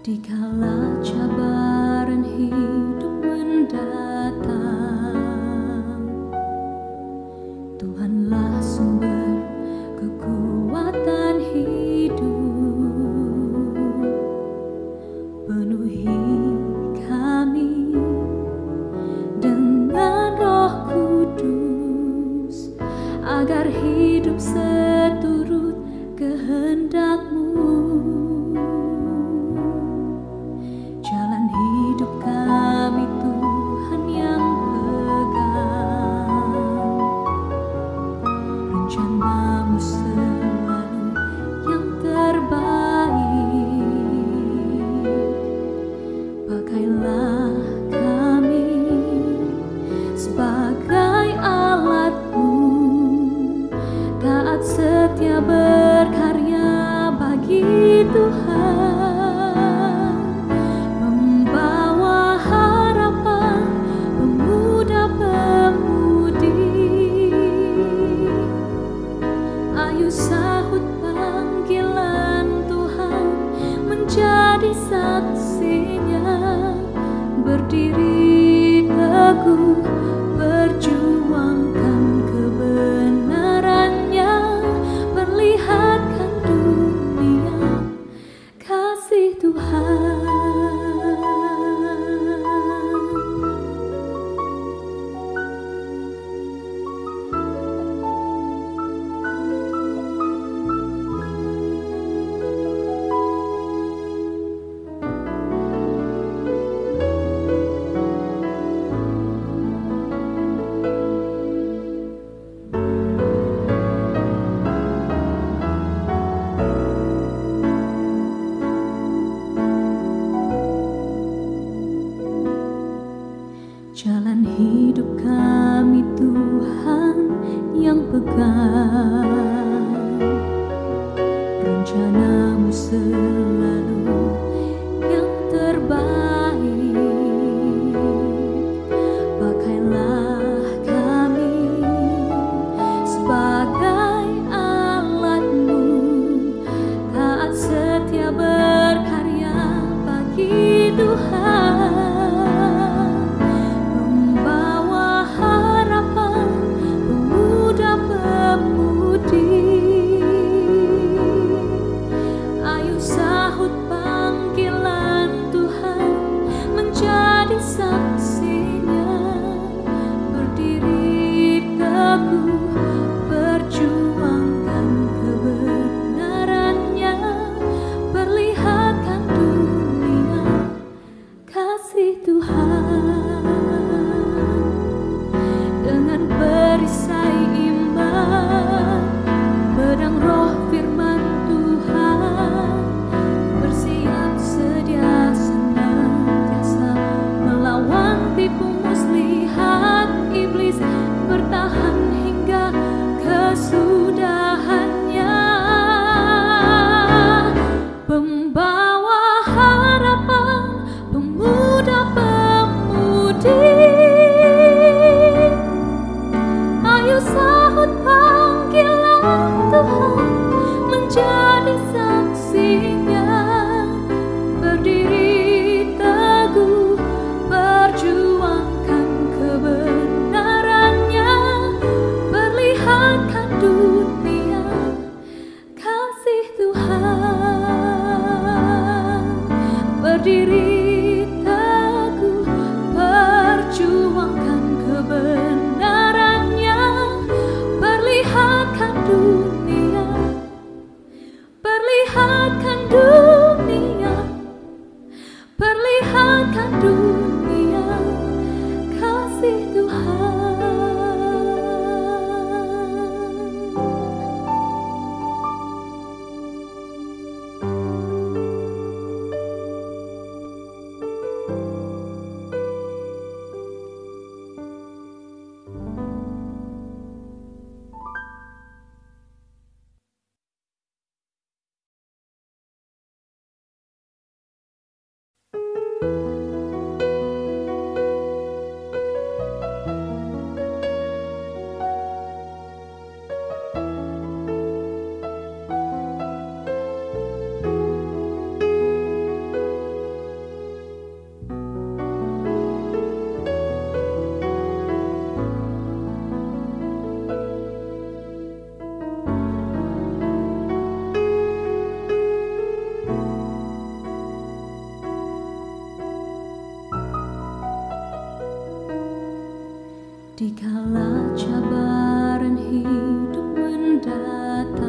Dikala cabaran hidup mendatang, Tuhanlah sumber kekuatan hidup. Penuhi kami dengan Roh Kudus, agar hidup seturut kehendak-Mu. Jalan hidup kami Tuhan yang pegang, rencana-Mu selalu yang terbaik. Pakailah kami sebagai alat-Mu, taat setia berkarya bagi Tuhan. Sahut panggilan Tuhan, menjadi saksinya, berdiri teguh, perjuangkan kebenarannya, perlihatkan dunia kasih Tuhan. Jalan hidup kami Tuhan yang pegang, rencana-Mu selalu yang terbaik. Pakailah kami sebagai alat-Mu, taat setia berkarya bagi Tuhan. Saksinya, berdiri teguh, perjuangkan kebenarannya, perlihatkan dunia kasih Tuhan. Dengan perisai iman, pedang roh firman Tuhan, bersiap sedia senantiasa melawan tipu muslihat iblis, bertahan hingga kesudahannya. Pembawa harapan, pemuda-pemudi, ayo sahut panggilan Tuhan, menjadi saksinya, berdiri teguh, perjuangkan kebenarannya, perlihatkan dunia kasih Tuhan. Berdiri teguh, perjuangkan kebenarannya, perlihatkan dunia, perlihatkan dunia, perlihatkan dunia kasih Tuhan. Dikala cabaran hidup mendatang,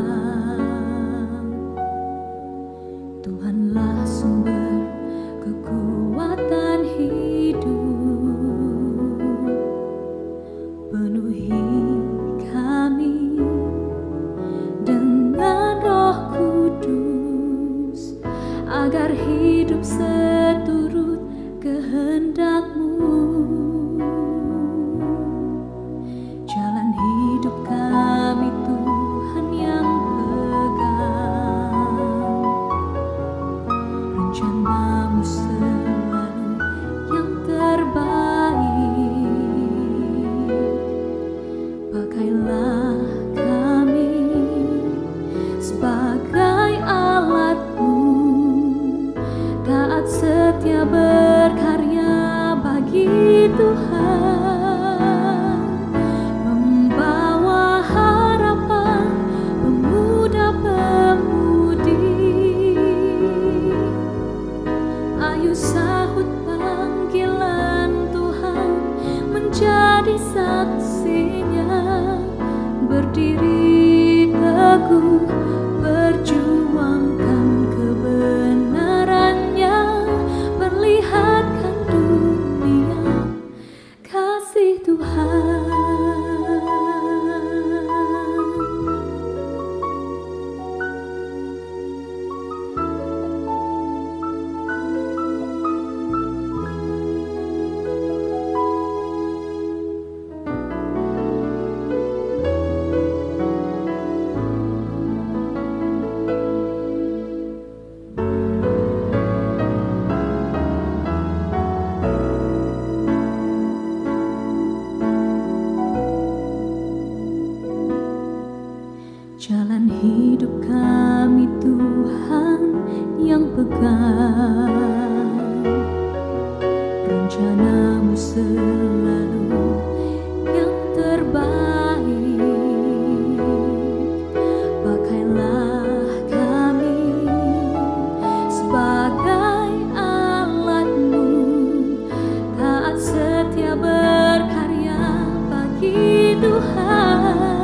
Tuhanlah sumber kekuatan hidup. Penuhi kami dengan Roh Kudus, agar hidup seturut kehendak-Mu. Jalan hidup kami Tuhan yang pegang, rencana-Mu selalu yang terbaik. Pakailah kami sebagai alat-Mu, taat setia berkarya bagi Tuhan, membawa harapan pemuda-pemudi. Ayo sahut panggilan Tuhan, menjadi saksinya, berdiri teguh, perjuangkan kebenarannya, perlihatkan dunia kasih Tuhan. Jalan hidup kami Tuhan yang pegang, rencana-Mu selalu yang terbaik. Pakailah kami sebagai alat-Mu, taat setia berkarya bagi Tuhan,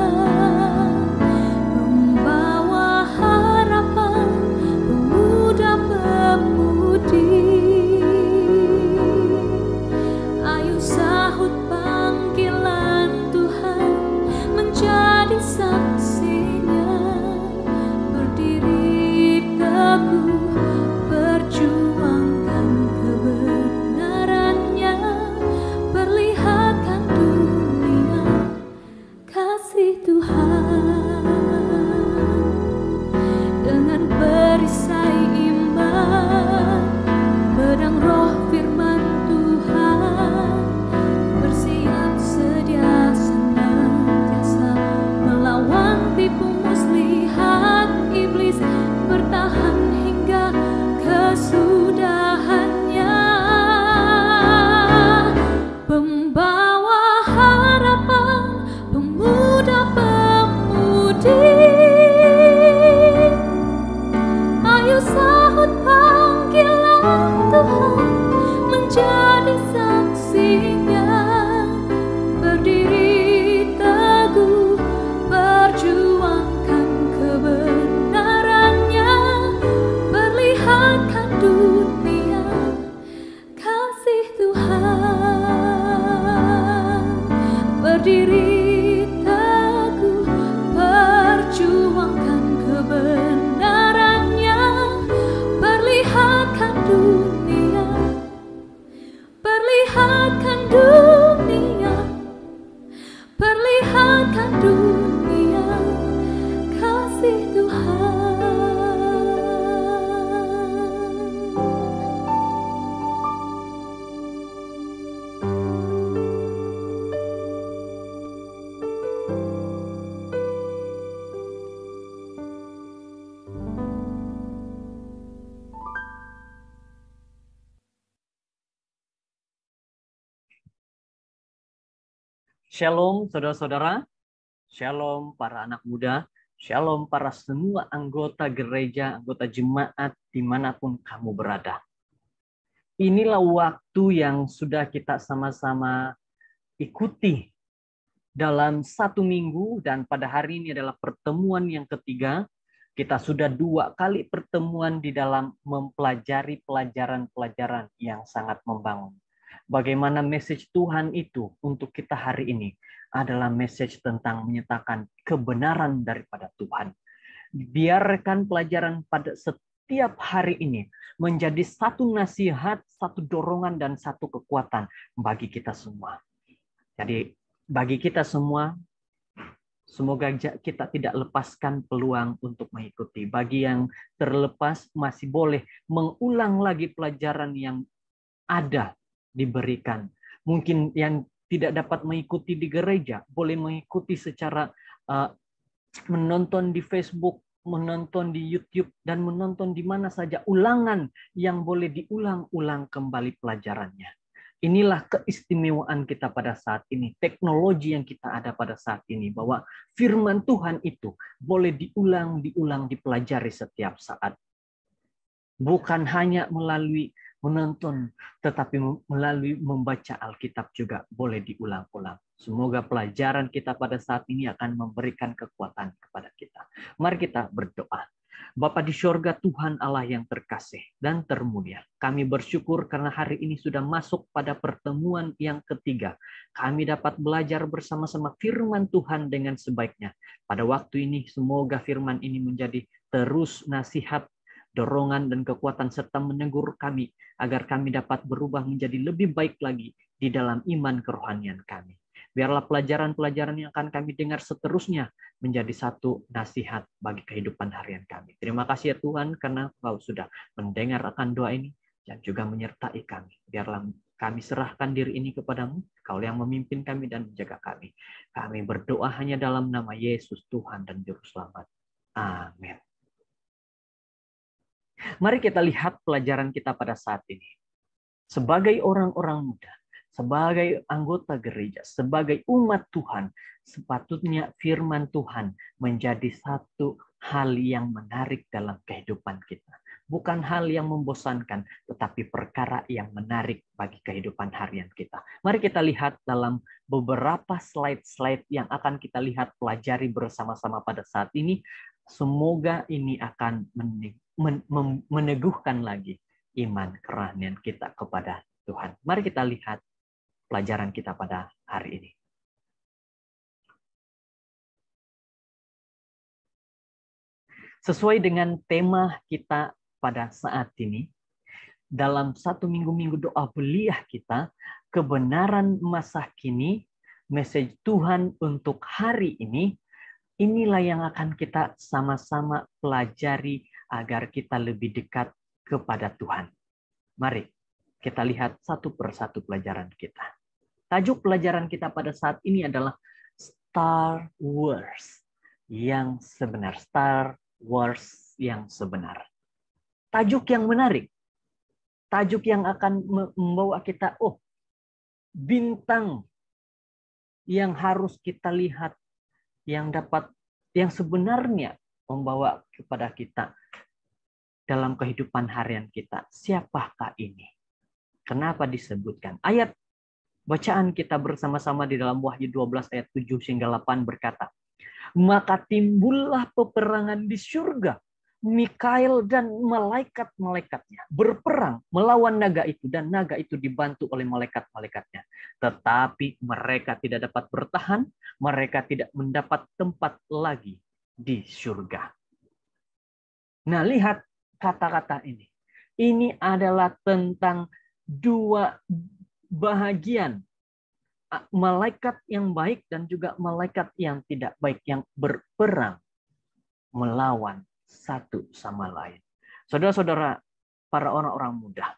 ayo sahut panggilan Tuhan, menjadi saksinya, berdiri teguh, perjuangkan kebenarannya, perlihatkan dunia kasih Tuhan. Dengan perisai iman, pedang roh firman Tuhan, bersiap sedia senantiasa melawan tipu muslihat iblis, bertahan hingga kesudahannya, pembawa harapan pemuda-pemudi. Ayo sahut panggilan Tuhan, menjadi saksinya, berdiri teguh, perjuangkan kebenarannya, perlihatkan dunia kasih Tuhan, berdiri teguh, perjuangkan kebenarannya, perlihatkan dunia, perlihatkan dunia, perlihatkan dunia kasih Tuhan. Shalom saudara-saudara, shalom para anak muda, shalom para semua anggota gereja, anggota jemaat dimanapun kamu berada. Inilah waktu yang sudah kita sama-sama ikuti dalam 1 minggu, dan pada hari ini adalah pertemuan yang ketiga. Kita sudah 2 kali pertemuan di dalam mempelajari pelajaran-pelajaran yang sangat membangun. Bagaimana message Tuhan itu untuk kita hari ini adalah message tentang menyatakan kebenaran daripada Tuhan. Biarkan pelajaran pada setiap hari ini menjadi satu nasihat, satu dorongan, dan satu kekuatan bagi kita semua. Jadi bagi kita semua, semoga kita tidak lepaskan peluang untuk mengikuti. Bagi yang terlepas, masih boleh mengulang lagi pelajaran yang ada diberikan. Mungkin yang tidak dapat mengikuti di gereja, boleh mengikuti secara menonton di Facebook, menonton di YouTube, dan menonton di mana saja ulangan yang boleh diulang-ulang kembali pelajarannya. Inilah keistimewaan kita pada saat ini, teknologi yang kita ada pada saat ini, bahwa firman Tuhan itu boleh diulang, dipelajari setiap saat. Bukan hanya melalui menonton, tetapi melalui membaca Alkitab juga boleh diulang-ulang. Semoga pelajaran kita pada saat ini akan memberikan kekuatan kepada kita. Mari kita berdoa. Bapa di surga, Tuhan Allah yang terkasih dan termulia, kami bersyukur karena hari ini sudah masuk pada pertemuan yang ketiga. Kami dapat belajar bersama-sama firman Tuhan dengan sebaiknya. Pada waktu ini, semoga firman ini menjadi terus nasihat, dorongan, dan kekuatan, serta menegur kami agar kami dapat berubah menjadi lebih baik lagi di dalam iman kerohanian kami. Biarlah pelajaran-pelajaran yang akan kami dengar seterusnya menjadi satu nasihat bagi kehidupan harian kami. Terima kasih ya Tuhan, karena Kau sudah mendengar akan doa ini dan juga menyertai kami. Biarlah kami serahkan diri ini kepadamu, Kau yang memimpin kami dan menjaga kami. Kami berdoa hanya dalam nama Yesus, Tuhan dan Juru Selamat. Amin. Mari kita lihat pelajaran kita pada saat ini. Sebagai orang-orang muda, sebagai anggota gereja, sebagai umat Tuhan, sepatutnya firman Tuhan menjadi satu hal yang menarik dalam kehidupan kita. Bukan hal yang membosankan, tetapi perkara yang menarik bagi kehidupan harian kita. Mari kita lihat dalam beberapa slide-slide yang akan kita lihat pelajari bersama-sama pada saat ini. Semoga ini akan meneguhkan lagi iman kerohanian kita kepada Tuhan. Mari kita lihat pelajaran kita pada hari ini. Sesuai dengan tema kita pada saat ini, dalam 1 minggu doa beliah kita, kebenaran masa kini, message Tuhan untuk hari ini, inilah yang akan kita sama-sama pelajari agar kita lebih dekat kepada Tuhan. Mari kita lihat satu persatu pelajaran kita. Tajuk pelajaran kita pada saat ini adalah Star Wars yang sebenar. Star Wars yang sebenar. Tajuk yang menarik. Tajuk yang akan membawa kita, bintang yang harus kita lihat, yang sebenarnya membawa kepada kita dalam kehidupan harian kita. Siapakah ini? Kenapa disebutkan? Ayat bacaan kita bersama-sama di dalam Wahyu 12 ayat 7 hingga 8 berkata, maka timbullah peperangan di surga. Mikael dan malaikat-malaikatnya berperang melawan naga itu, dan naga itu dibantu oleh malaikat-malaikatnya. Tetapi mereka tidak dapat bertahan, mereka tidak mendapat tempat lagi di surga. Nah, lihat kata-kata ini. Ini adalah tentang 2 bahagian. Malaikat yang baik dan juga malaikat yang tidak baik, yang berperang melawan satu sama lain. Saudara-saudara, para orang-orang muda,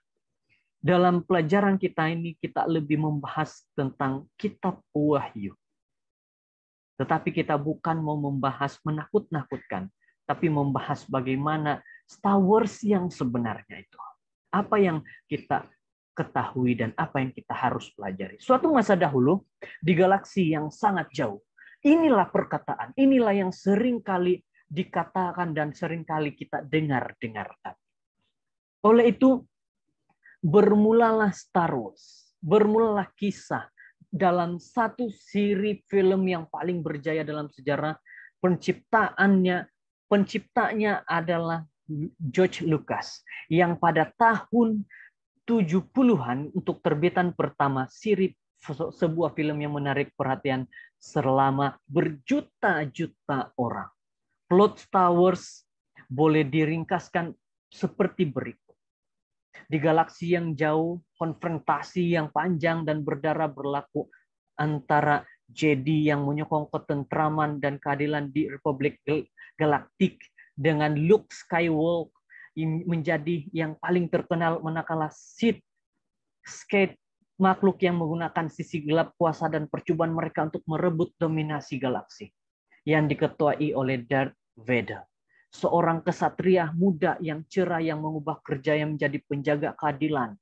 dalam pelajaran kita ini kita lebih membahas tentang kitab Wahyu. Tetapi kita bukan mau membahas menakut-nakutkan, tapi membahas bagaimana Star Wars yang sebenarnya itu. Apa yang kita ketahui dan apa yang kita harus pelajari. Suatu masa dahulu, di galaksi yang sangat jauh, inilah perkataan, inilah yang sering kali dikatakan dan seringkali kita dengarkan. Oleh itu, bermulalah Star Wars, bermulalah kisah dalam satu siri film yang paling berjaya dalam sejarah. Penciptanya adalah George Lucas, yang pada tahun 70-an untuk terbitan pertama siri sebuah film yang menarik perhatian selama berjuta-juta orang. Plot Star Wars boleh diringkaskan seperti berikut. Di galaksi yang jauh, konfrontasi yang panjang dan berdarah berlaku antara Jedi yang menyokong ketentraman dan keadilan di Republik Galaktik dengan Luke Skywalker menjadi yang paling terkenal manakala Sith Skate makhluk yang menggunakan sisi gelap kuasa dan percobaan mereka untuk merebut dominasi galaksi yang diketuai oleh Darth Vader, seorang kesatria muda yang cerah yang mengubah kerjanya menjadi penjaga keadilan.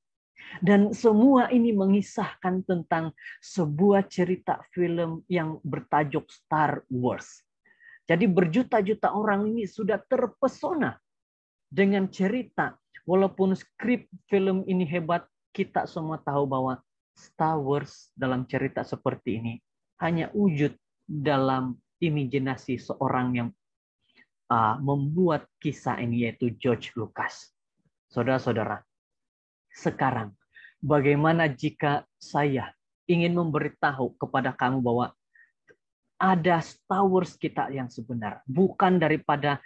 Dan semua ini mengisahkan tentang sebuah cerita film yang bertajuk Star Wars. Jadi berjuta-juta orang ini sudah terpesona dengan cerita. Walaupun skrip film ini hebat, kita semua tahu bahwa Star Wars dalam cerita seperti ini hanya wujud dalam imajinasi seorang yang membuat kisah ini, yaitu George Lucas. Saudara-saudara, sekarang bagaimana jika saya ingin memberitahu kepada kamu bahwa ada Star Wars kita yang sebenar, bukan daripada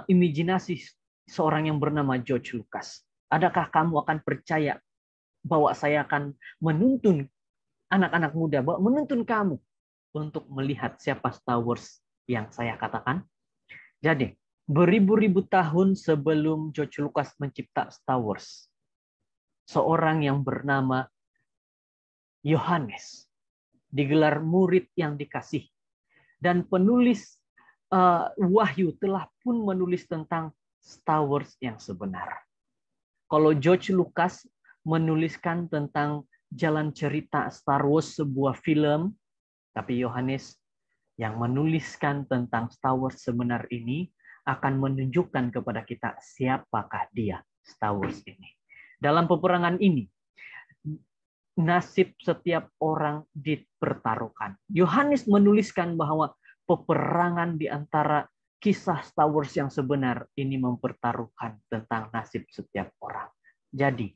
imajinasi seorang yang bernama George Lucas? Adakah kamu akan percaya bahwa saya akan menuntun anak-anak muda, bahwa menuntun kamu untuk melihat siapa Star Wars yang saya katakan? Jadi, beribu-ribu tahun sebelum George Lucas mencipta Star Wars, seorang yang bernama Yohanes digelar murid yang dikasih, dan penulis Wahyu telah pun menulis tentang Star Wars yang sebenar. Kalau George Lucas menuliskan tentang jalan cerita Star Wars sebuah film, tapi Yohanes yang menuliskan tentang Star Wars sebenar ini akan menunjukkan kepada kita siapakah dia, Star Wars ini. Dalam peperangan ini, nasib setiap orang dipertaruhkan. Yohanes menuliskan bahwa peperangan di antara kisah Star Wars yang sebenar ini mempertaruhkan tentang nasib setiap orang. Jadi,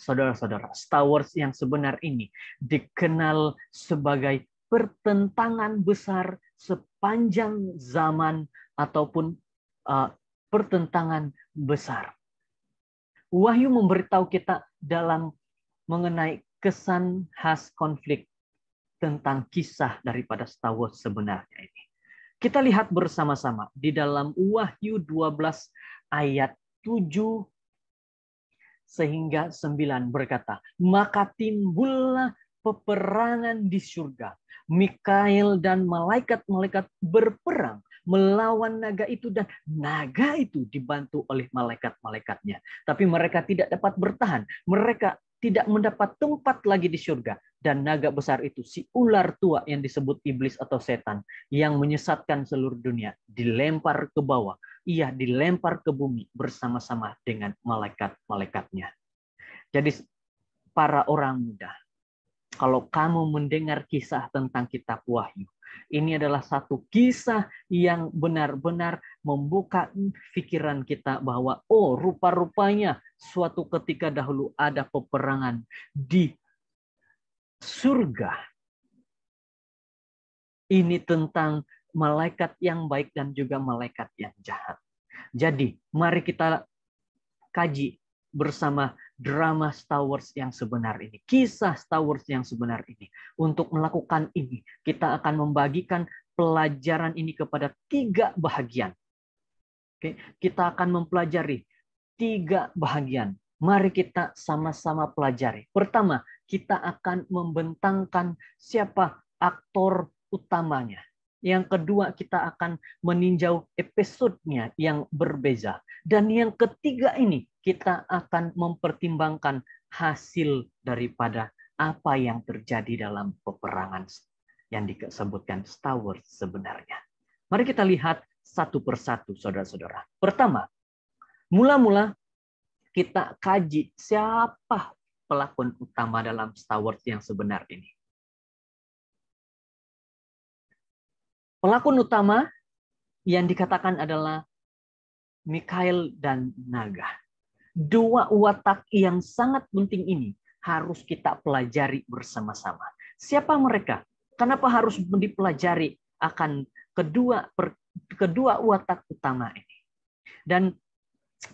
saudara-saudara, Star Wars yang sebenar ini dikenal sebagai pertentangan besar sepanjang zaman ataupun pertentangan besar. Wahyu memberitahu kita dalam mengenai kesan khas konflik tentang kisah daripada Star Wars sebenarnya ini. Kita lihat bersama-sama di dalam Wahyu 12 ayat 7 sehingga 9 berkata, maka timbullah peperangan di surga. Mikael dan malaikat-malaikat berperang melawan naga itu, dan naga itu dibantu oleh malaikat-malaikatnya. Tapi mereka tidak dapat bertahan. Mereka tidak mendapat tempat lagi di surga. Dan naga besar itu, si ular tua yang disebut iblis atau setan, yang menyesatkan seluruh dunia, dilempar ke bawah. Ia dilempar ke bumi bersama-sama dengan malaikat-malaikatnya. Jadi para orang muda, kalau kamu mendengar kisah tentang kitab Wahyu, ini adalah satu kisah yang benar-benar membuka pikiran kita bahwa, oh, rupa-rupanya suatu ketika dahulu ada peperangan di surga. Ini tentang malaikat yang baik dan juga malaikat yang jahat. Jadi, mari kita kaji bersama drama Star Wars yang sebenar ini, kisah Star Wars yang sebenar ini. Untuk melakukan ini, kita akan membagikan pelajaran ini kepada 3 bahagian. Oke, kita akan mempelajari 3 bahagian. Mari kita sama-sama pelajari. Pertama, kita akan membentangkan siapa aktor utamanya. Yang kedua, kita akan meninjau episodenya yang berbeza. Dan yang ketiga ini, kita akan mempertimbangkan hasil daripada apa yang terjadi dalam peperangan yang disebutkan Star Wars sebenarnya. Mari kita lihat satu persatu, saudara-saudara. Pertama, mula-mula kita kaji siapa pelakon utama dalam Star Wars yang sebenar ini. Pelakon utama yang dikatakan adalah Mikael dan naga. Dua watak yang sangat penting ini harus kita pelajari bersama-sama. Siapa mereka? Kenapa harus dipelajari akan kedua watak utama ini? Dan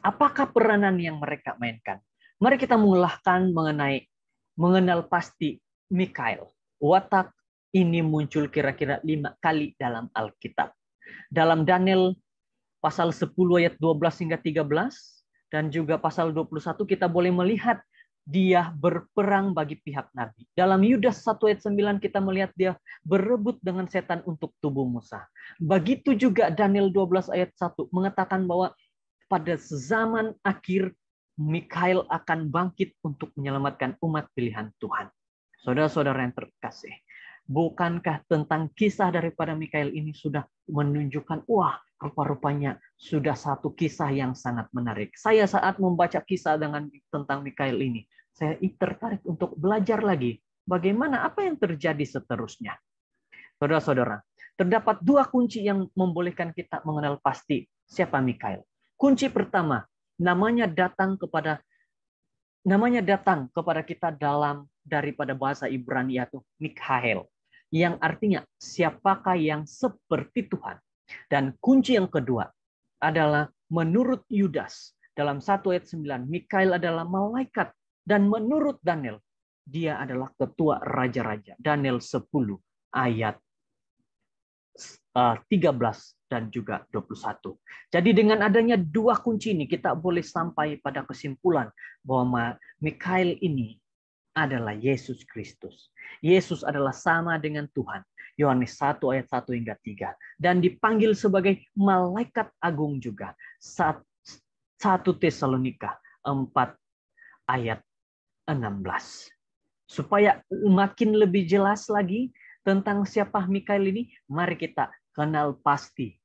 apakah peranan yang mereka mainkan? Mari kita mengenal pasti Mikael. Watak ini muncul kira-kira 5 kali dalam Alkitab. Dalam Daniel pasal 10 ayat 12 hingga 13, dan juga pasal 21 kita boleh melihat dia berperang bagi pihak Nabi. Dalam Yudas 1 ayat 9 kita melihat dia berebut dengan setan untuk tubuh Musa. Begitu juga Daniel 12 ayat 1 mengatakan bahwa pada zaman akhir Mikael akan bangkit untuk menyelamatkan umat pilihan Tuhan. Saudara-saudara yang terkasih, bukankah tentang kisah daripada Mikael ini sudah menunjukkan, wah, rupa-rupanya sudah satu kisah yang sangat menarik. Saya saat membaca kisah tentang Mikael ini, saya tertarik untuk belajar lagi bagaimana apa yang terjadi seterusnya. Saudara-saudara, terdapat 2 kunci yang membolehkan kita mengenal pasti siapa Mikael. Kunci pertama, namanya datang kepada kita daripada bahasa Ibrani yaitu Mikael, yang artinya siapakah yang seperti Tuhan. Dan kunci yang kedua adalah menurut Yudas dalam 1 ayat 9, Mikael adalah malaikat, dan menurut Daniel dia adalah ketua raja-raja. Daniel 10 ayat 13 dan juga 21. Jadi dengan adanya 2 kunci ini kita boleh sampai pada kesimpulan bahwa Mikael ini adalah Yesus Kristus. Yesus adalah sama dengan Tuhan. Yohanes 1 ayat 1 hingga 3. Dan dipanggil sebagai malaikat agung juga. 1 Tesalonika 4 ayat 16. Supaya makin lebih jelas lagi tentang siapa Mikael ini, mari kita kenal pasti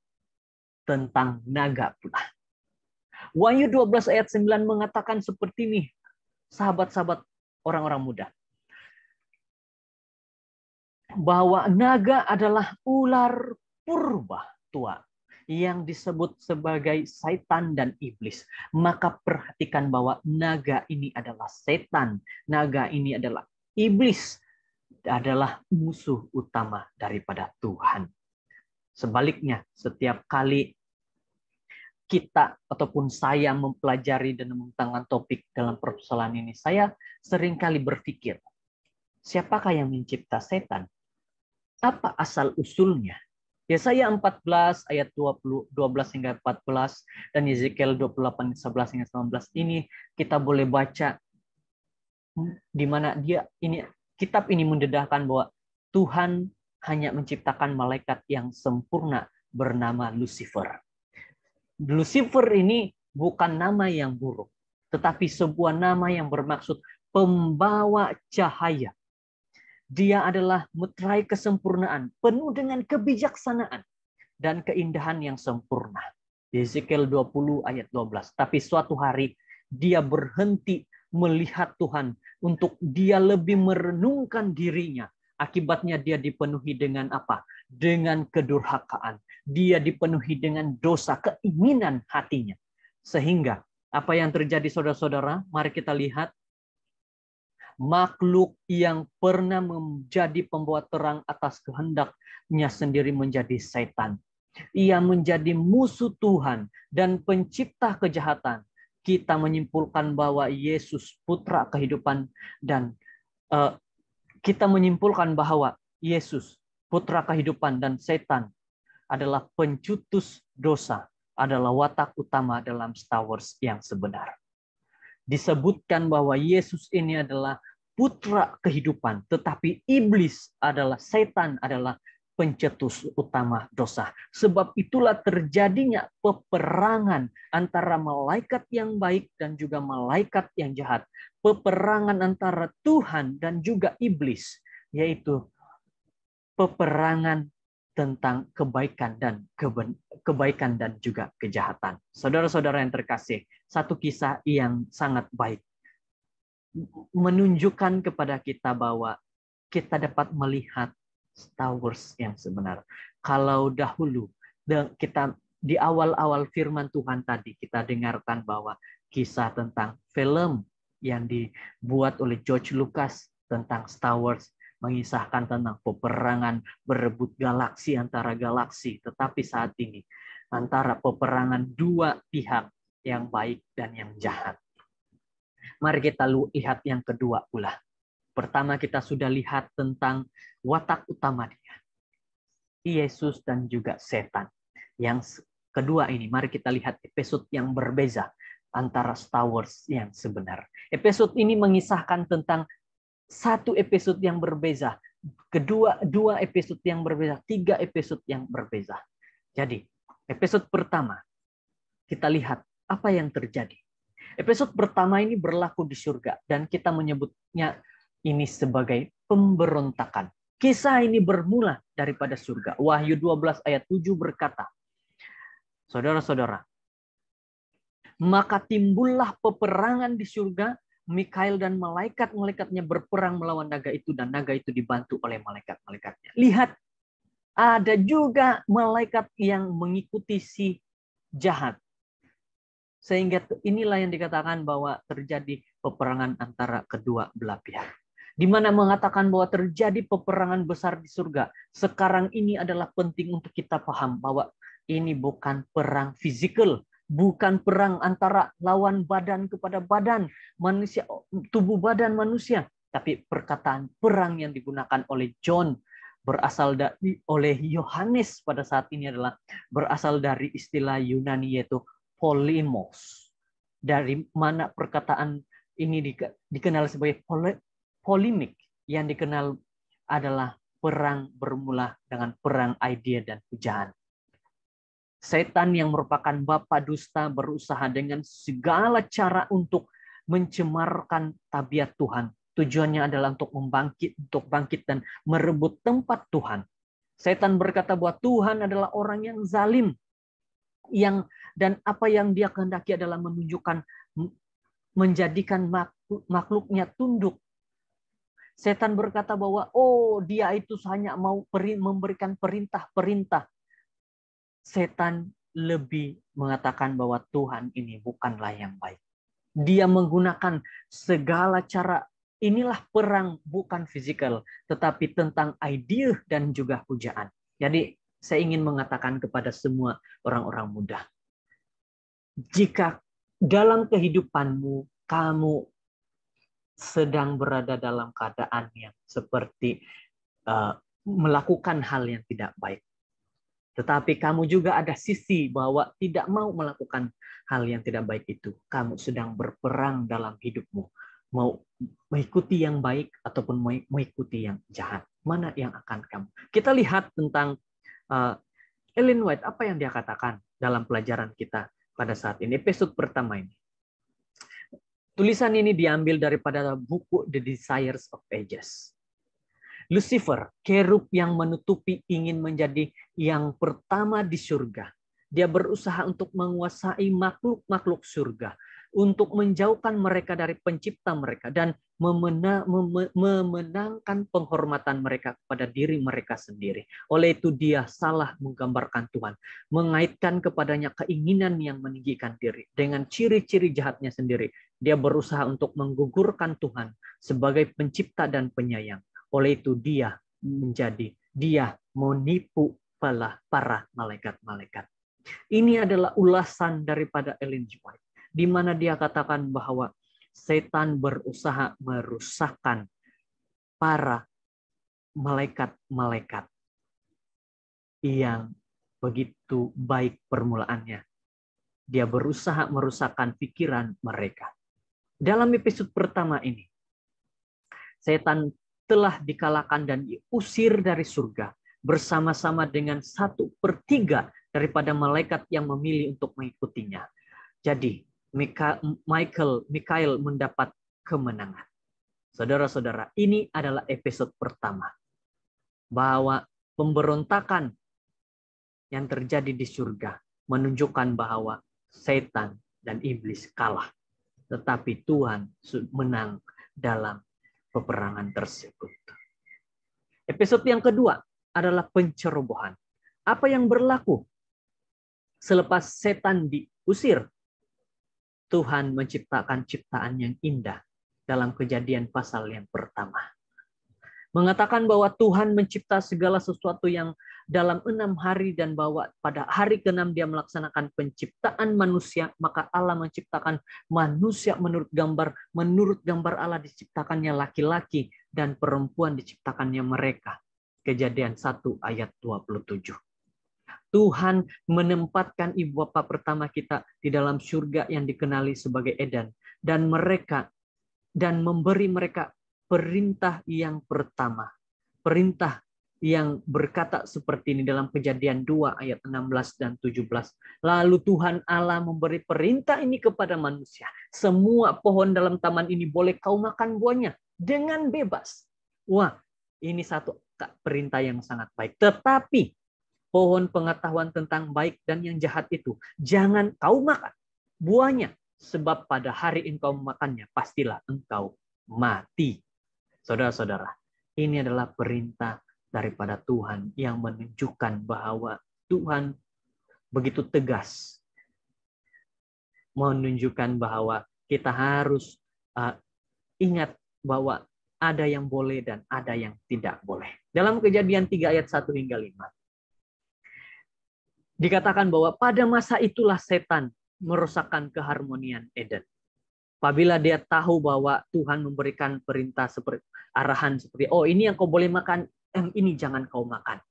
tentang naga pula. Wahyu 12 ayat 9 mengatakan seperti ini, sahabat-sahabat orang-orang muda, bahwa naga adalah ular purba tua yang disebut sebagai setan dan iblis. Maka perhatikan bahwa naga ini adalah setan, naga ini adalah iblis, adalah musuh utama daripada Tuhan. Sebaliknya, setiap kali kita ataupun saya mempelajari dan mengutangkan topik dalam persoalan ini, saya seringkali berpikir, siapakah yang mencipta setan? Apa asal usulnya? Yesaya 14 ayat 12 hingga 14 dan Yeskiel 28 11 hingga 19 ini kita boleh baca di mana kitab ini mendedahkan bahwa Tuhan hanya menciptakan malaikat yang sempurna bernama Lucifer. Lucifer ini bukan nama yang buruk, tetapi sebuah nama yang bermaksud pembawa cahaya. Dia adalah meterai kesempurnaan, penuh dengan kebijaksanaan dan keindahan yang sempurna. Yeskiel 20 ayat 12. Tapi suatu hari dia berhenti melihat Tuhan untuk dia lebih merenungkan dirinya. Akibatnya dia dipenuhi dengan apa? Dengan kedurhakaan. Dia dipenuhi dengan dosa, keinginan hatinya. Sehingga apa yang terjadi saudara-saudara? Mari kita lihat. Makhluk yang pernah menjadi pembawa terang atas kehendaknya sendiri menjadi setan. Ia menjadi musuh Tuhan dan pencipta kejahatan. Kita menyimpulkan bahwa Yesus putra kehidupan dan kita menyimpulkan bahwa Yesus putra kehidupan dan setan adalah pencetus dosa, adalah watak utama dalam Star Wars yang sebenar. Disebutkan bahwa Yesus ini adalah putra kehidupan, tetapi iblis adalah setan, adalah pencetus utama dosa. Sebab itulah terjadinya peperangan antara malaikat yang baik dan juga malaikat yang jahat. Peperangan antara Tuhan dan juga iblis, yaitu peperangan tentang kebaikan dan juga kejahatan. Saudara-saudara yang terkasih, satu kisah yang sangat baik menunjukkan kepada kita bahwa kita dapat melihat Star Wars yang sebenar. Kalau dahulu kita di awal-awal firman Tuhan tadi kita dengarkan bahwa kisah tentang film yang dibuat oleh George Lucas tentang Star Wars mengisahkan tentang peperangan berebut galaksi antara galaksi, tetapi saat ini antara peperangan dua pihak yang baik dan yang jahat. Mari kita lihat yang kedua pula. Pertama kita sudah lihat tentang watak utama dia, Yesus dan juga setan. Yang kedua ini, mari kita lihat episode yang berbeza antara Star Wars yang sebenar. Episode ini mengisahkan tentang satu episode yang berbeza, dua episode yang berbeza, tiga episode yang berbeza. Jadi, episode pertama, kita lihat apa yang terjadi. Episode pertama ini berlaku di surga, dan kita menyebutnya ini sebagai pemberontakan. Kisah ini bermula daripada surga. Wahyu 12 ayat 7 berkata, saudara-saudara, maka timbullah peperangan di surga, Mikail dan malaikat-malaikatnya berperang melawan naga itu, dan naga itu dibantu oleh malaikat-malaikatnya. Lihat, ada juga malaikat yang mengikuti si jahat. Sehingga inilah yang dikatakan bahwa terjadi peperangan antara kedua belah pihak. Di mana mengatakan bahwa terjadi peperangan besar di surga. Sekarang ini adalah penting untuk kita paham bahwa ini bukan perang fisikal. Bukan perang antara lawan badan kepada badan manusia, tubuh badan manusia, tapi perkataan perang yang digunakan oleh John berasal dari oleh Yohanes pada saat ini adalah berasal dari istilah Yunani yaitu polimos, dari mana perkataan ini dikenal sebagai polemik, yang dikenal adalah perang bermula dengan perang idea dan pujian. Setan yang merupakan bapa dusta berusaha dengan segala cara untuk mencemarkan tabiat Tuhan. Tujuannya adalah untuk bangkit dan merebut tempat Tuhan. Setan berkata bahwa Tuhan adalah orang yang zalim, dan apa yang dia kehendaki adalah menjadikan makhluknya tunduk. Setan berkata bahwa dia itu hanya mau memberikan perintah-perintah. Setan lebih mengatakan bahwa Tuhan ini bukanlah yang baik. Dia menggunakan segala cara. Inilah perang bukan fisikal, tetapi tentang ide dan juga pujaan. Jadi saya ingin mengatakan kepada semua orang-orang muda, jika dalam kehidupanmu kamu sedang berada dalam keadaan yang seperti melakukan hal yang tidak baik, tetapi kamu juga ada sisi bahwa tidak mau melakukan hal yang tidak baik itu. Kamu sedang berperang dalam hidupmu. Mau mengikuti yang baik ataupun mengikuti yang jahat. Mana yang akan kamu? Kita lihat tentang Ellen White, apa yang dia katakan dalam pelajaran kita pada saat ini. Episode pertama ini. Tulisan ini diambil daripada buku The Desires of Ages. Lucifer, kerub yang menutupi, ingin menjadi yang pertama di surga. Dia berusaha untuk menguasai makhluk-makhluk surga, untuk menjauhkan mereka dari pencipta mereka, dan memenangkan penghormatan mereka kepada diri mereka sendiri. Oleh itu dia salah menggambarkan Tuhan, mengaitkan kepadanya keinginan yang meninggikan diri. Dengan ciri-ciri jahatnya sendiri, dia berusaha untuk menggugurkan Tuhan sebagai pencipta dan penyayang. Oleh itu dia menipu para malaikat-malaikat. Ini adalah ulasan daripada Ellen G. White, di mana dia katakan bahwa setan berusaha merusakkan para malaikat-malaikat yang begitu baik permulaannya. Dia berusaha merusakkan pikiran mereka. Dalam episode pertama ini, setan telah dikalahkan dan diusir dari surga bersama-sama dengan 1/3 daripada malaikat yang memilih untuk mengikutinya. Jadi Mikail mendapat kemenangan. Saudara-saudara, ini adalah episode pertama bahwa pemberontakan yang terjadi di surga menunjukkan bahwa setan dan iblis kalah, tetapi Tuhan menang dalam peperangan tersebut. Episode yang kedua, adalah pencerobohan. Apa yang berlaku selepas setan diusir? Tuhan menciptakan ciptaan yang indah dalam Kejadian pasal yang pertama. Mengatakan bahwa Tuhan mencipta segala sesuatu yang dalam 6 hari dan bahwa pada hari ke-6 dia melaksanakan penciptaan manusia, maka Allah menciptakan manusia menurut gambar Allah diciptakannya laki-laki dan perempuan diciptakannya mereka. Kejadian 1 ayat 27. Tuhan menempatkan ibu bapa pertama kita di dalam surga yang dikenali sebagai Eden dan memberi mereka perintah yang pertama. Perintah yang berkata seperti ini dalam Kejadian 2 ayat 16 dan 17. Lalu Tuhan Allah memberi perintah ini kepada manusia. Semua pohon dalam taman ini boleh kau makan buahnya dengan bebas. Wah, ini satu perintah yang sangat baik. Tetapi pohon pengetahuan tentang baik dan yang jahat itu jangan kau makan buahnya, sebab pada hari engkau memakannya pastilah engkau mati. Saudara-saudara, ini adalah perintah daripada Tuhan yang menunjukkan bahwa Tuhan begitu tegas menunjukkan bahwa kita harus ingat bahwa ada yang boleh dan ada yang tidak boleh. Dalam Kejadian 3 ayat 1 hingga 5. Dikatakan bahwa pada masa itulah setan merusakkan keharmonian Eden. Apabila dia tahu bahwa Tuhan memberikan perintah seperti arahan seperti, oh ini yang kau boleh makan, yang ini jangan kau makan.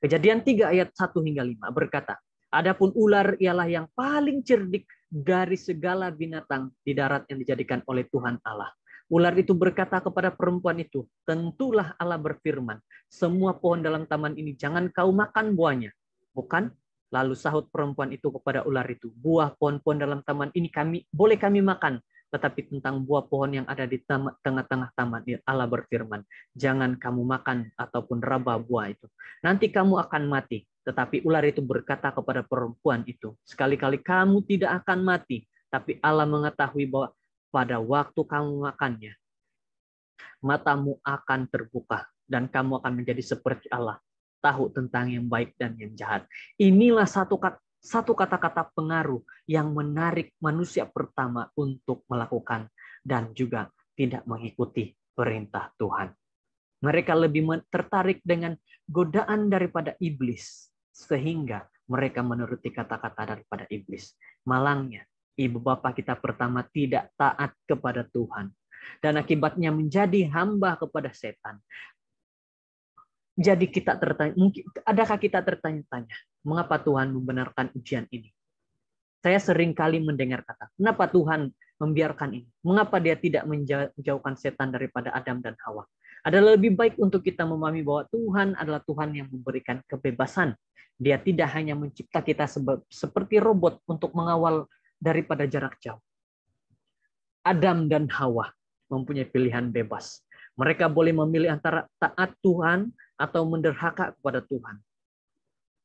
Kejadian 3 ayat 1 hingga 5 berkata, adapun ular ialah yang paling cerdik dari segala binatang di darat yang dijadikan oleh Tuhan Allah. Ular itu berkata kepada perempuan itu, tentulah Allah berfirman, semua pohon dalam taman ini jangan kau makan buahnya. Bukan? Lalu sahut perempuan itu kepada ular itu, buah pohon-pohon dalam taman ini boleh kami makan. Tetapi tentang buah pohon yang ada di tengah-tengah taman, Allah berfirman, jangan kamu makan ataupun raba buah itu. Nanti kamu akan mati. Tetapi ular itu berkata kepada perempuan itu, sekali-kali kamu tidak akan mati. Tapi Allah mengetahui bahwa pada waktu kamu makannya, matamu akan terbuka dan kamu akan menjadi seperti Allah, tahu tentang yang baik dan yang jahat. Inilah satu kata-kata pengaruh yang menarik manusia pertama untuk melakukan dan juga tidak mengikuti perintah Tuhan. Mereka lebih tertarik dengan godaan daripada iblis, sehingga mereka menuruti kata-kata daripada iblis. Malangnya, ibu bapa kita pertama tidak taat kepada Tuhan, dan akibatnya menjadi hamba kepada setan. Jadi kita tertanya, mungkin adakah kita tertanya-tanya, mengapa Tuhan membenarkan ujian ini? Saya sering kali mendengar kata, kenapa Tuhan membiarkan ini? Mengapa dia tidak menjauhkan setan daripada Adam dan Hawa? Adalah lebih baik untuk kita memahami bahwa Tuhan adalah Tuhan yang memberikan kebebasan. Dia tidak hanya mencipta kita seperti robot untuk mengawal daripada jarak jauh. Adam dan Hawa mempunyai pilihan bebas. Mereka boleh memilih antara taat Tuhan atau menderhaka kepada Tuhan.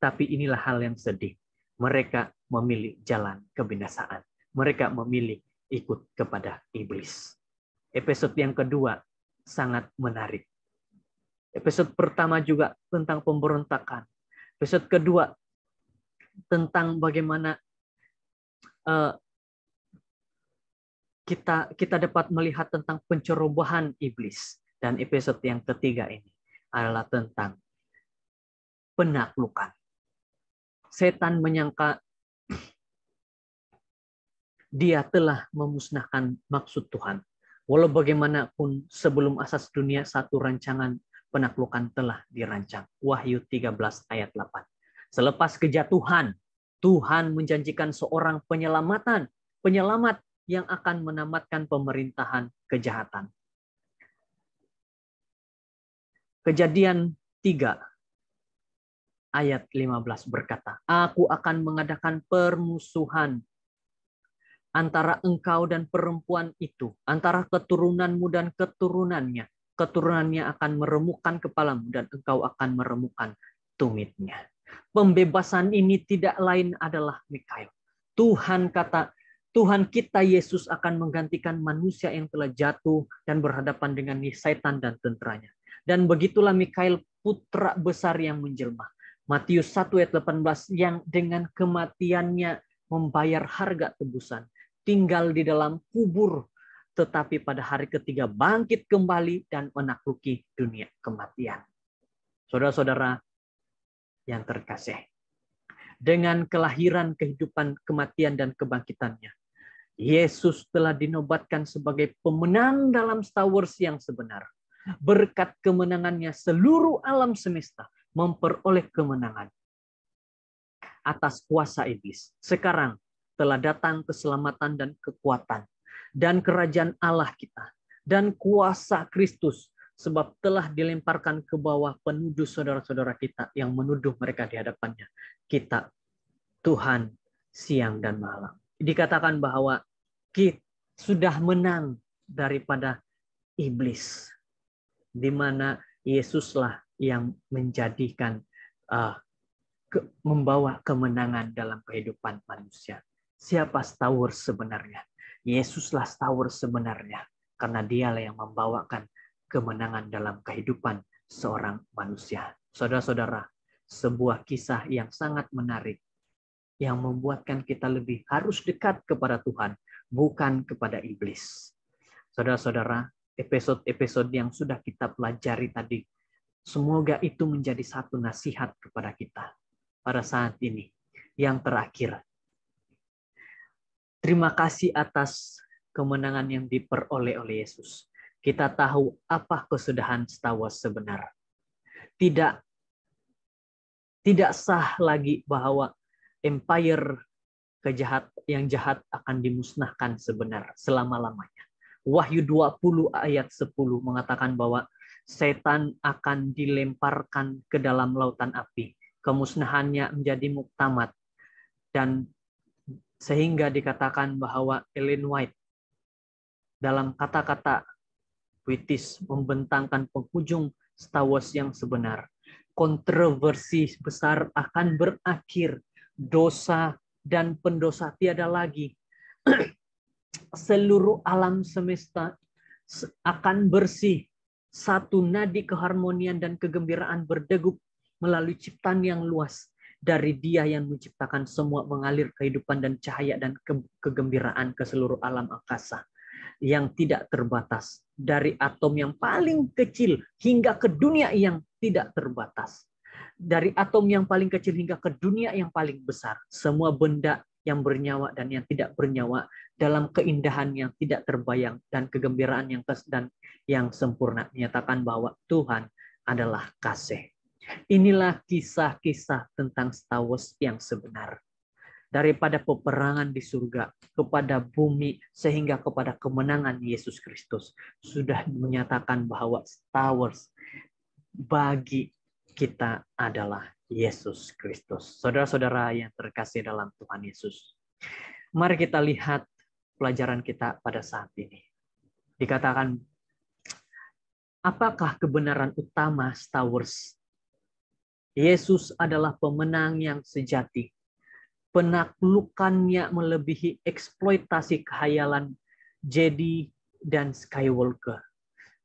Tapi inilah hal yang sedih. Mereka memilih jalan kebinasaan. Mereka memilih ikut kepada iblis. Episode yang kedua sangat menarik. Episode pertama juga tentang pemberontakan. Episode kedua tentang bagaimana kita dapat melihat tentang pencerobohan iblis. Dan episode yang ketiga ini adalah tentang penaklukan. Setan menyangka dia telah memusnahkan maksud Tuhan. Walau bagaimanapun sebelum asas dunia satu rancangan penaklukan telah dirancang. Wahyu 13 ayat 8. Selepas kejatuhan, Tuhan menjanjikan seorang penyelamat yang akan menamatkan pemerintahan kejahatan. Kejadian 3 ayat 15 berkata, aku akan mengadakan permusuhan antara engkau dan perempuan itu, antara keturunanmu dan keturunannya. Keturunannya akan meremukkan kepalamu dan engkau akan meremukkan tumitnya. Pembebasan ini tidak lain adalah Mikail. Tuhan kita Yesus akan menggantikan manusia yang telah jatuh dan berhadapan dengan setan dan tenteranya. Dan begitulah Mikail putra besar yang menjelma. Matius 1 ayat 18, yang dengan kematiannya membayar harga tebusan, tinggal di dalam kubur, tetapi pada hari ketiga bangkit kembali dan menakluki dunia kematian. Saudara-saudara yang terkasih, dengan kelahiran, kehidupan, kematian, dan kebangkitannya, Yesus telah dinobatkan sebagai pemenang dalam Star Wars yang sebenar. Berkat kemenangannya, seluruh alam semesta memperoleh kemenangan atas kuasa iblis. Sekarang telah datang keselamatan dan kekuatan dan kerajaan Allah kita dan kuasa Kristus, sebab telah dilemparkan ke bawah penuduh saudara-saudara kita yang menuduh mereka di hadapannya. Kita Tuhan siang dan malam. Dikatakan bahwa kita sudah menang daripada iblis, di mana Yesuslah yang menjadikan membawa kemenangan dalam kehidupan manusia. Siapa Star Wars sebenarnya? Yesuslah Star Wars sebenarnya, karena dialah yang membawakan kemenangan dalam kehidupan seorang manusia. Saudara-saudara, sebuah kisah yang sangat menarik, yang membuatkan kita lebih harus dekat kepada Tuhan, bukan kepada iblis. Saudara-saudara, episode-episode yang sudah kita pelajari tadi, semoga itu menjadi satu nasihat kepada kita pada saat ini. Yang terakhir, terima kasih atas kemenangan yang diperoleh oleh Yesus. Kita tahu apa kesudahan Star Wars sebenar. Tidak sah lagi bahwa empire yang jahat akan dimusnahkan sebenar selama-lamanya. Wahyu 20 ayat 10 mengatakan bahwa setan akan dilemparkan ke dalam lautan api. Kemusnahannya menjadi muktamad, dan sehingga dikatakan bahwa Ellen White dalam kata-kata puitis membentangkan penghujung Star Wars yang sebenar. Kontroversi besar akan berakhir, dosa dan pendosa tiada lagi. Seluruh alam semesta akan bersih. Satu nadi keharmonian dan kegembiraan berdegup melalui ciptaan yang luas. Dari Dia yang menciptakan semua mengalir kehidupan dan cahaya dan kegembiraan ke seluruh alam angkasa yang tidak terbatas. Dari atom yang paling kecil hingga ke dunia yang tidak terbatas. Dari atom yang paling kecil hingga ke dunia yang paling besar. Semua benda yang bernyawa dan yang tidak bernyawa dalam keindahan yang tidak terbayang dan kegembiraan yang sempurna menyatakan bahwa Tuhan adalah kasih. Inilah kisah-kisah tentang Star Wars yang sebenar. Daripada peperangan di surga kepada bumi sehingga kepada kemenangan Yesus Kristus, sudah menyatakan bahwa Star Wars bagi kita adalah Yesus Kristus. Saudara-saudara yang terkasih dalam Tuhan Yesus, mari kita lihat pelajaran kita pada saat ini. Dikatakan, apakah kebenaran utama Star Wars? Yesus adalah pemenang yang sejati. Penaklukannya melebihi eksploitasi khayalan Jedi dan Skywalker.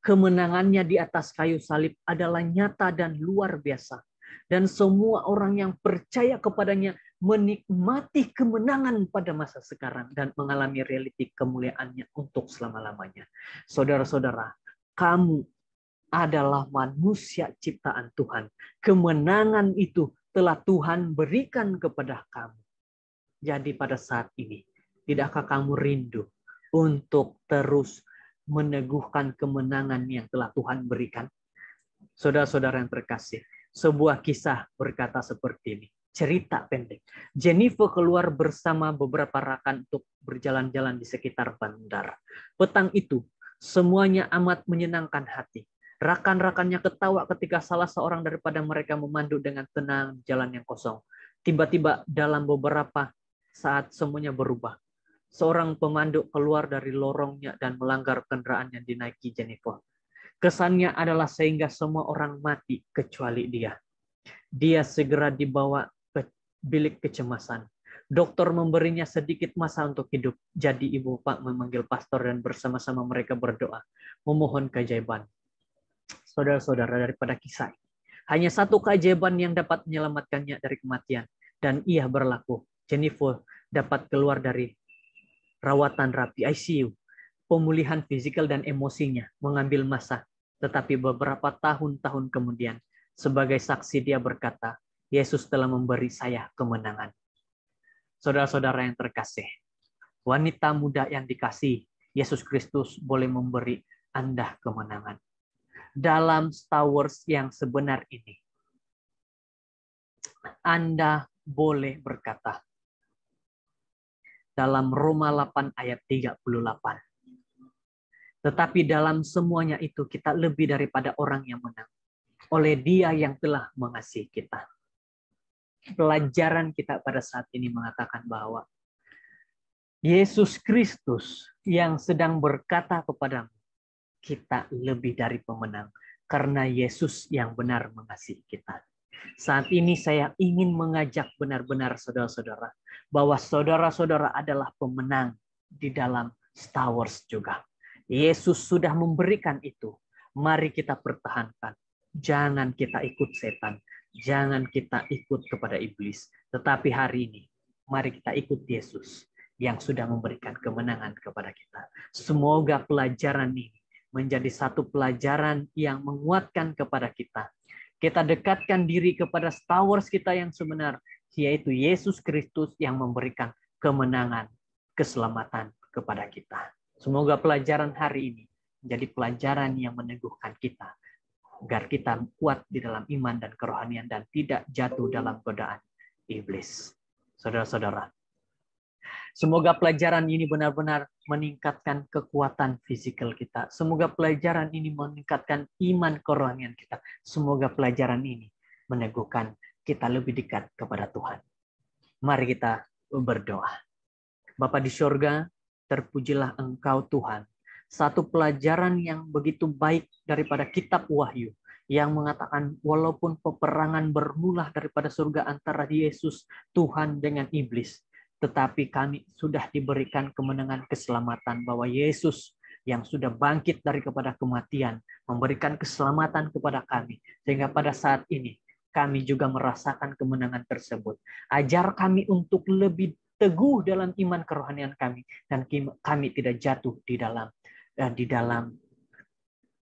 Kemenangannya di atas kayu salib adalah nyata dan luar biasa. Dan semua orang yang percaya kepadanya menikmati kemenangan pada masa sekarang dan mengalami realiti kemuliaannya untuk selama-lamanya. Saudara-saudara, kamu adalah manusia ciptaan Tuhan. Kemenangan itu telah Tuhan berikan kepada kamu. Jadi pada saat ini, tidakkah kamu rindu untuk terus meneguhkan kemenangan yang telah Tuhan berikan? Saudara-saudara yang terkasih, sebuah kisah berkata seperti ini. Cerita pendek. Jennifer keluar bersama beberapa rakan untuk berjalan-jalan di sekitar bandara. Petang itu, semuanya amat menyenangkan hati. Rakan-rakannya ketawa ketika salah seorang daripada mereka memandu dengan tenang jalan yang kosong. Tiba-tiba dalam beberapa saat semuanya berubah. Seorang pemandu keluar dari lorongnya dan melanggar kendaraan yang dinaiki Jennifer. Kesannya adalah sehingga semua orang mati kecuali dia. Dia segera dibawa ke bilik kecemasan. Dokter memberinya sedikit masa untuk hidup. Jadi ibu Pak memanggil pastor dan bersama-sama mereka berdoa, memohon keajaiban. Saudara-saudara, daripada kisah ini, Hanya satu keajaiban yang dapat menyelamatkannya dari kematian. Dan ia berlaku. Jennifer dapat keluar dari rawatan rapi ICU. Pemulihan fisikal dan emosinya mengambil masa. Tetapi beberapa tahun-tahun kemudian, sebagai saksi dia berkata, Yesus telah memberi saya kemenangan. Saudara-saudara yang terkasih, wanita muda yang dikasihi, Yesus Kristus boleh memberi Anda kemenangan. Dalam Star Wars yang sebenar ini, Anda boleh berkata, dalam Roma 8 ayat 38, tetapi dalam semuanya itu kita lebih daripada orang yang menang, oleh Dia yang telah mengasihi kita. Pelajaran kita pada saat ini mengatakan bahwa Yesus Kristus yang sedang berkata kepadamu, kita lebih dari pemenang, karena Yesus yang benar mengasihi kita. Saat ini saya ingin mengajak benar-benar saudara-saudara, bahwa saudara-saudara adalah pemenang di dalam Star Wars juga. Yesus sudah memberikan itu. Mari kita pertahankan. Jangan kita ikut setan. Jangan kita ikut kepada iblis. Tetapi hari ini, mari kita ikut Yesus yang sudah memberikan kemenangan kepada kita. Semoga pelajaran ini menjadi satu pelajaran yang menguatkan kepada kita. Kita dekatkan diri kepada Star Wars kita yang sebenar, yaitu Yesus Kristus yang memberikan kemenangan, keselamatan kepada kita. Semoga pelajaran hari ini menjadi pelajaran yang meneguhkan kita, agar kita kuat di dalam iman dan kerohanian dan tidak jatuh dalam godaan iblis. Saudara-saudara, semoga pelajaran ini benar-benar meningkatkan kekuatan fisikal kita. Semoga pelajaran ini meningkatkan iman kerohanian kita. Semoga pelajaran ini meneguhkan kita lebih dekat kepada Tuhan. Mari kita berdoa. Bapa di surga, terpujilah Engkau Tuhan. Satu pelajaran yang begitu baik daripada kitab Wahyu yang mengatakan walaupun peperangan bermula daripada surga antara Yesus Tuhan dengan iblis, tetapi kami sudah diberikan kemenangan keselamatan bahwa Yesus yang sudah bangkit dari kepada kematian memberikan keselamatan kepada kami, sehingga pada saat ini kami juga merasakan kemenangan tersebut. Ajar kami untuk lebih teguh dalam iman kerohanian kami dan kami tidak jatuh di dalam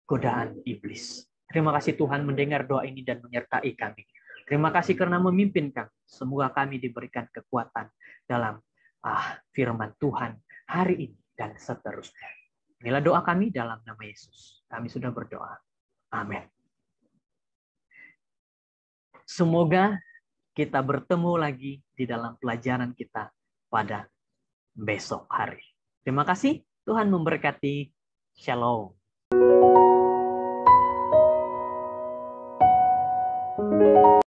godaan iblis. Terima kasih Tuhan mendengar doa ini dan menyertai kami. Terima kasih karena memimpin kami. Semoga kami diberikan kekuatan dalam firman Tuhan hari ini dan seterusnya. Inilah doa kami dalam nama Yesus. Kami sudah berdoa. Amin. Semoga kita bertemu lagi di dalam pelajaran kita pada besok hari. Terima kasih. Tuhan memberkati. Shalom.